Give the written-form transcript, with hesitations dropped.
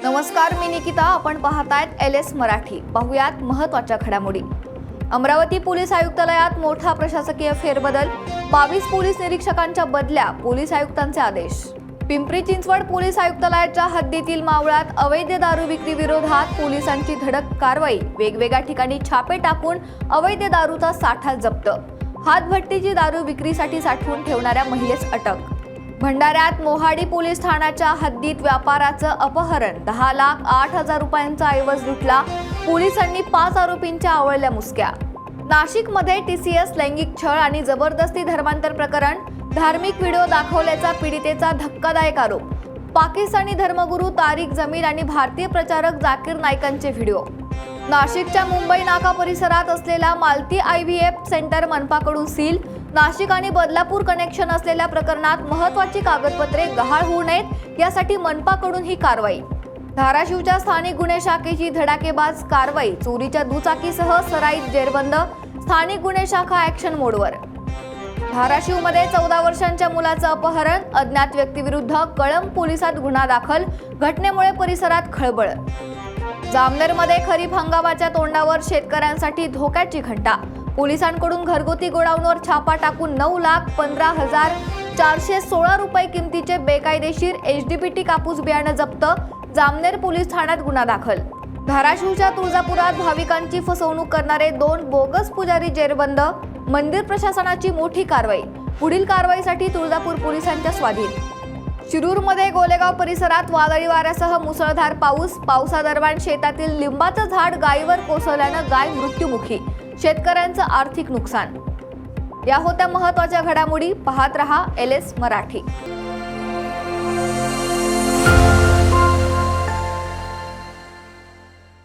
नमस्कार, मी निकिता. आपण पाहतायत LS मराठी. पाहुयात महत्त्वाच्या घडामोडी. अमरावती पोलीस आयुक्तालयात मोठा प्रशासकीय फेरबदल. 22 पोलीस निरीक्षकांच्या बदल्या, पोलीस आयुक्तांचे आदेश. पिंपरी चिंचवड पोलीस आयुक्तालयाच्या हद्दीतील मावळात अवैध दारू विक्री विरोधात पोलिसांची धडक कारवाई. वेगवेगळ्या ठिकाणी छापे टाकून अवैध दारूचा साठा जप्त. हातभट्टीची दारू विक्रीसाठी साठवून ठेवणाऱ्या महिलेस अटक. भंडाऱ्यात मोहाडी पोलीस ठाण्याच्या हद्दीत व्यापाराचं अपहरण. 10,08,000 रुपयांचा ऐवज लुटला. पोलिसांनी 5 आरोपींच्या आवळल्या मुसक्या. नाशिकमध्ये TCS लैंगिक छळ आणि जबरदस्ती धर्मांतर प्रकरण. धार्मिक व्हिडिओ दाखवल्याचा पीडितेचा धक्कादायक आरोप. पाकिस्तानी धर्मगुरू तारिक जमील आणि भारतीय प्रचारक जाकीर नाईकांचे व्हिडिओ. नाशिकच्या मुंबई नाका परिसरात असलेला मालती IVF सेंटर मनपाकडून सील. नाशिक आणि बदलापूर कनेक्शन असलेल्या प्रकरणात महत्त्वाची कागदपत्रे गहाळ होऊ नयेत यासाठी मनपाकडून ही कारवाई. धाराशिवच्या स्थानिक गुन्हे शाखेची धडाकेबाज कारवाई. चोरीच्या दुचाकीसह सराईत जेरबंद. स्थानिक गुन्हे शाखा ॲक्शन मोडवर. धाराशिवमध्ये 14 वर्षांच्या मुलाचं अपहरण. अज्ञात व्यक्तीविरुद्ध कळंब पोलिसात गुन्हा दाखल. घटनेमुळे परिसरात खळबळ. जामनेरमध्ये खरीप हंगामाच्या तोंडावर शेतकऱ्यांसाठी धोक्याची घंटा. पोलिसांकडून घरगुती गोडाऊनवर छापा टाकून 9,15,416 रुपये किमतीचे बेकायदेशीर HDPT कापूस बियाणं जप्त. जामनेर पोलीस ठाण्यात गुन्हा दाखल. धाराशिवच्या तुळजापुरात भाविकांची फसवणूक करणारे 2 बोगस पुजारी जेरबंद. मंदिर प्रशासनाची मोठी कारवाई. पुढील कारवाईसाठी तुळजापूर पोलिसांच्या स्वाधीन. शिरूरमध्ये गोलेगाव परिसरात वादळी वाऱ्यासह मुसळधार पाऊस. पावसादरम्यान शेतातील लिंबाचं झाड गायीवर कोसळल्यानं गाय मृत्युमुखी. शेतकऱ्यांचं आर्थिक नुकसान. या होत्या महत्त्वाच्या घडामोडी. पाहत रहा LS मराठी.